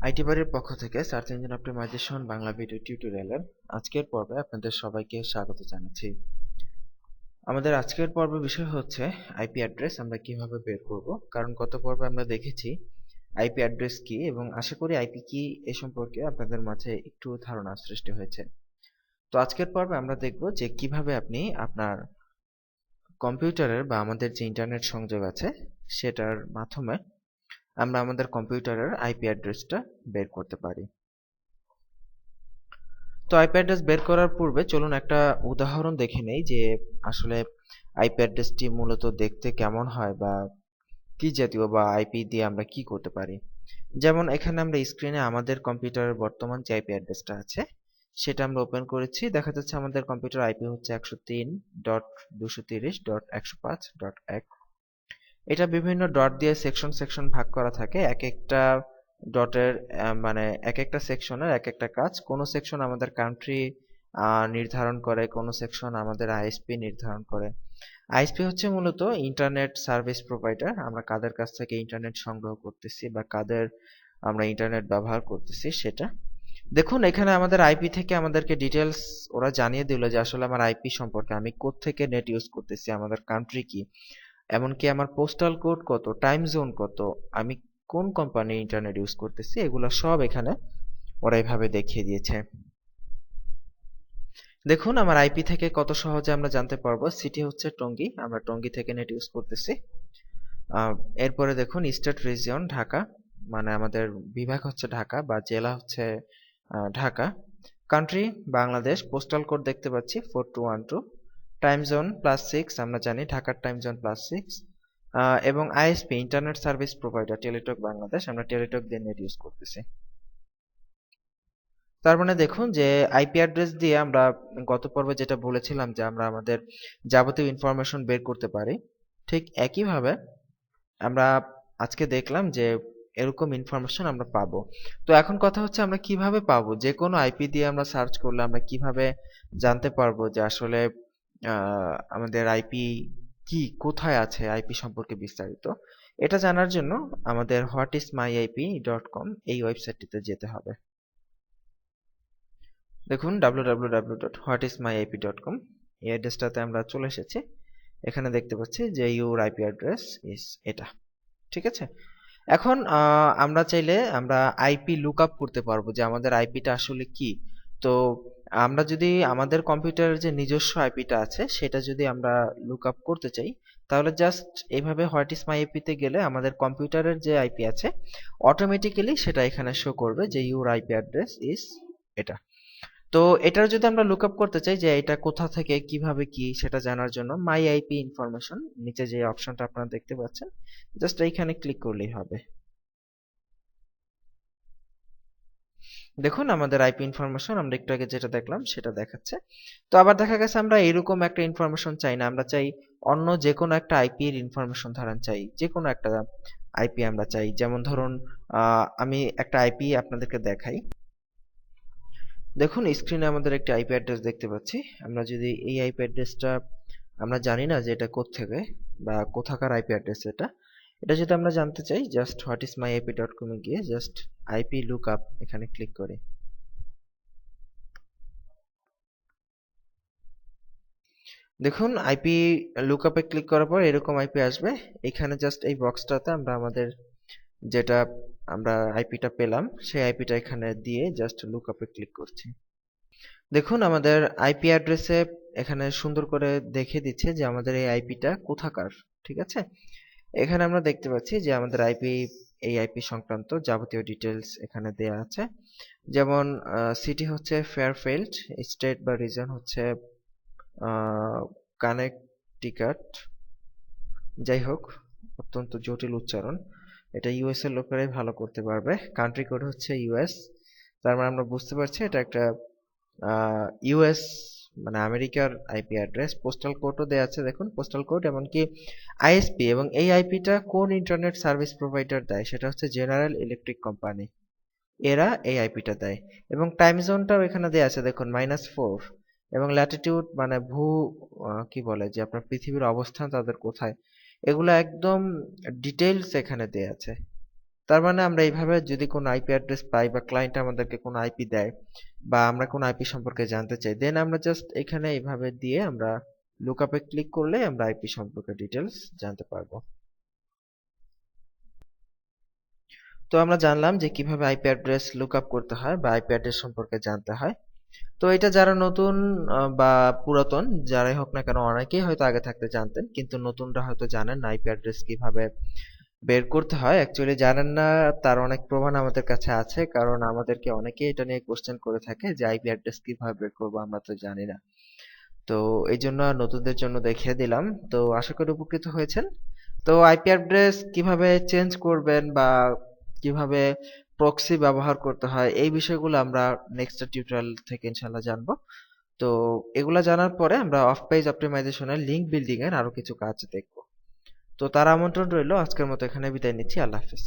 IT বাড়ির পক্ষ থেকে search engine optimisation Bangla video টিউটোরিয়ালের আজকের পর্বে আপনাদের সবাইকে স্বাগত জানাচ্ছি। আমাদের আজকের পর্বের বিষয় হচ্ছে আইপি অ্যাড্রেস আমরা কিভাবে বের করব। কারণ গত পর্বে আমরা দেখেছি আইপি অ্যাড্রেস কি এবং আশা করি আইপি কি এ সম্পর্কে আপনাদের মাঝে একটু ধারণা সৃষ্টি হয়েছে। তো আজকের পর্বে আমরা দেখব যে কিভাবে আপনি আপনার কম্পিউটারের বা আমাদের যে ইন্টারনেট সংযোগ আছে সেটার মাধ্যমে আমরা আমাদের কম্পিউটারের আইপি অ্যাড্রেসটা বের করতে পারি। তো আইপি অ্যাড্রেস বের করার পূর্বে চলুন একটা উদাহরণ দেখে নেই যে আসলে আইপি অ্যাড্রেসটি মূলত দেখতে কেমন হয় বা কি জাতীয় বা আইপি দিয়ে আমরা কি করতে পারি। যেমন এখানে আমরা স্ক্রিনে আমাদের কম্পিউটারের বর্তমান যে আইপি অ্যাড্রেসটা আছে সেটা আমরা ওপেন করেছি। দেখা যাচ্ছে আমাদের কম্পিউটার আইপি হচ্ছে 103.230.105.1। এটা বিভিন্ন ডট দিয়ে সেকশন সেকশন ভাগ করা থাকে। এক একটা ডটের মানে এক একটা সেকশনের এক একটা কাজ। কোন সেকশন আমাদের কান্ট্রি নির্ধারণ করে, কোন সেকশন আমাদের আইএসপি নির্ধারণ করে। আইএসপি হচ্ছে মূলত ইন্টারনেট সার্ভিস প্রোভাইডার। আমরা কাদের কাছ থেকে ইন্টারনেট সংগ্রহ করতেছি বা কাদের আমরা ইন্টারনেট ব্যবহার করতেছি সেটা। দেখুন এখানে আমাদের আইপি থেকে আমাদেরকে ডিটেলস ওরা জানিয়ে দিল যে আসলে আমার আইপি সম্পর্কে, আমি কোত্থেকে নেট ইউজ করতেছি, আমাদের কান্ট্রি কি, এমনকি আমার পোস্টাল কোড কত, টাইম জোন কত, আমি কোন কোম্পানির ইন্টারনেট ইউজ করতেছি, এগুলো সব এখানে ওরা এইভাবে দেখিয়ে দিয়েছে। দেখুন আমার আইপি থেকে কত সহজে আমরা জানতে পারবো। সিটি হচ্ছে টঙ্গী, আমরা টঙ্গী থেকে নেট ইউজ করতেছি। এরপরে দেখুন স্টেট রিজিয়ন ঢাকা, মানে আমাদের বিভাগ হচ্ছে ঢাকা বা জেলা হচ্ছে Dhaka. Country Bangladesh, postal code দেখতে পাচ্ছি 4212। টাইম জোন +6, আমরা জানি ঢাকার টাইম জোন +6। এবং ISP internet service provider Teletalk Bangladesh, আমরা টেলিটক দিয়ে নেট ইউজ করতেছি। তার মানে দেখুন যে আইপি অ্যাড্রেস দিয়ে আমরা গত পর্বে যেটা বলেছিলাম যে আমরা আমাদের যাবতীয় ইনফরমেশন বের করতে পারি, ঠিক একইভাবে আমরা আজকে দেখলাম যে এরকম ইনফরমেশন আমরা পাবো। তো এখন কথা হচ্ছে আমরা কিভাবে পাবো, যে কোনো আইপি দিয়ে আমরা সার্চ করলে আমরা কিভাবে জানতে পারবো যে আসলে আমাদের আইপি কি, কোথায় আছে, আইপি সম্পর্কে বিস্তারিত। এটা জানার জন্য আমাদের whatismyip.com এই ওয়েবসাইটটিতে যেতে হবে। দেখুন www.whatismyip.com এই অ্যাড্রেসটাতে আমরা চলে এসেছি। এখানে দেখতে পাচ্ছি যে ইউর আইপি অ্যাড্রেস ইজ এটা, ঠিক আছে। এখন আমরা চাইলে আমরা আইপি লুক আপ করতে পারবো যে আমাদের আইপিটা আসলে কি। তো আমরা যদি আমাদের কম্পিউটারের যে নিজস্ব আইপিটা আছে সেটা যদি আমরা লুক আপ করতে চাই, তাহলে জাস্ট এইভাবে হোয়াট ইজ মাই আইপি তে গেলে আমাদের কম্পিউটারের যে আইপি আছে অটোমেটিক্যালি সেটা এখানে শো করবে যে ইউর আইপি অ্যাড্রেস ইজ এটা। তো এটার যদি আমরা লুক আপ করতে চাই যে এটা কোথা থেকে কিভাবে কি সেটা জানার জন্য মাই আইপি ইনফরমেশন নিচে যে অপশনটা আপনারা দেখতে পাচ্ছেন, জাস্ট এইখানে ক্লিক করলেই হবে। দেখুন আমাদের আইপি ইনফরমেশন আমরা একটু আগে যেটা দেখলাম সেটা দেখাচ্ছে। তো আবার দেখা গেছে আমরা এরকম একটা ইনফরমেশন চাই না, আমরা চাই অন্য যে কোনো একটা আইপি এর ইনফরমেশন ধারণ চাই, যে কোনো একটা আইপি আমরা চাই। যেমন ধরুন আমি একটা আইপি আপনাদেরকে দেখাই। দেখুন স্ক্রিনে আমাদের একটা আইপি অ্যাড্রেস দেখতে পাচ্ছি। আমরা যদি এই আইপি অ্যাড্রেসটা, আমরা জানি না যে এটা কোত্থেকে বা কোথাকার আইপি অ্যাড্রেস এটা, এটা যদি আমরা জানতে চাই জাস্ট whatismyip.com এ গিয়ে জাস্ট আইপি লুক আপ এখানে ক্লিক করি। দেখুন আইপি লুকআপে ক্লিক করার পর এরকম আইপি আসবে। এখানে জাস্ট এই বক্সটাতে আমরা আমাদের যেটা আমরা আইপিটা পেলাম সেই আইপিটা এখানে দিয়ে জাস্ট লুকআপে ক্লিক করছি। দেখুন আমাদের আইপি অ্যাড্রেসে এখানে সুন্দর করে দেখিয়ে দিচ্ছে যে আমাদের এই আইপিটা কোথাকার, ঠিক আছে। এখানে আমরা দেখতে পাচ্ছি যে আমাদের আইপি, এই আইপি সংক্রান্ত যাবতীয় ডিটেলস এখানে দেয়া আছে। যেমন সিটি হচ্ছে ফেয়ারফিল্ড, স্টেট বা রিজন হচ্ছে কানেকটিকাট, যাই হোক অত্যন্ত জটিল উচ্চারণ, এটা ইউএস এর লোকেরাই ভালো করতে পারবে। কান্ট্রি কোড হচ্ছে ইউএস, তার মানে আমরা বুঝতে পারছি এটা একটা ইউএস মানে আমেরিকার আইপি অ্যাড্রেস। পোস্টাল কোডও দেওয়া আছে, দেখুন পোস্টাল কোড, এমনকি আইএসপি, এবং এই আইপিটা কোন ইন্টারনেট সার্ভিস প্রোভাইডার দেয় সেটা হচ্ছে জেনারেল ইলেকট্রিক কোম্পানি, এরা এই আইপিটা দেয়। এবং টাইম জোনটাও এখানে দেয়া আছে দেখুন -4, এবং ল্যাটিটিউড মানে ভূ কি বলে যে আপনার পৃথিবীর অবস্থান তাদের কোথায়, এগুলো একদম ডিটেইলস এখানে দেয়া আছে। তার মানে আমরা এইভাবে যদি কোনো আইপি অ্যাড্রেস পাই বা ক্লায়েন্ট আমাদেরকে কোনো আইপি দেয় বা আমরা কোনো আইপি সম্পর্কে জানতে চাই, দেন আমরা জাস্ট এখানে এইভাবে দিয়ে আমরা লুকআপে ক্লিক করলে আমরা আইপি সম্পর্কে ডিটেলস জানতে পারবো। তো আমরা জানলাম যে কিভাবে আইপি অ্যাড্রেস লুকআপ করতে হয় বা আইপি অ্যাড্রেস সম্পর্কে জানতে হয়। তো এটা যারা নতুন বা পুরাতন যারাই হোক না কেন অনেকেই হয়তো আগে থাকতে জানতেন, কিন্তু নতুনরা হয়তো জানেন না আইপি অ্যাড্রেস কিভাবে বের করতে হয়। অ্যাকচুয়ালি জানেন না, তার অনেক প্রমাণ আমাদের কাছে আছে, কারণ আমাদেরকে অনেকেই এটা নিয়ে কোশ্চেন করে থাকে যে আইপি অ্যাড্রেস কিভাবে বের করবো, আমরা তো জানি না। তো এই জন্য নতুনদের জন্য দেখিয়ে দিলাম। তো আশা করি উপকৃত হয়েছেন। তো আইপি অ্যাড্রেস কিভাবে চেঞ্জ করবেন বা কিভাবে প্রক্সি ব্যবহার করতে হয় এই বিষয়গুলো আমরা নেক্সট টিউটোরিয়াল থেকে ইনশাল্লাহ জানবো। তো এগুলা জানার পরে আমরা অফ পেজ অপটিমাইজেশনের লিংক বিল্ডিং এর আরো কিছু কাজ দেখবো। তো তার আমন্ত্রণ রইলো। আজকের মতো এখানে বিদায় নিচ্ছি। আল্লাহ হাফেজ।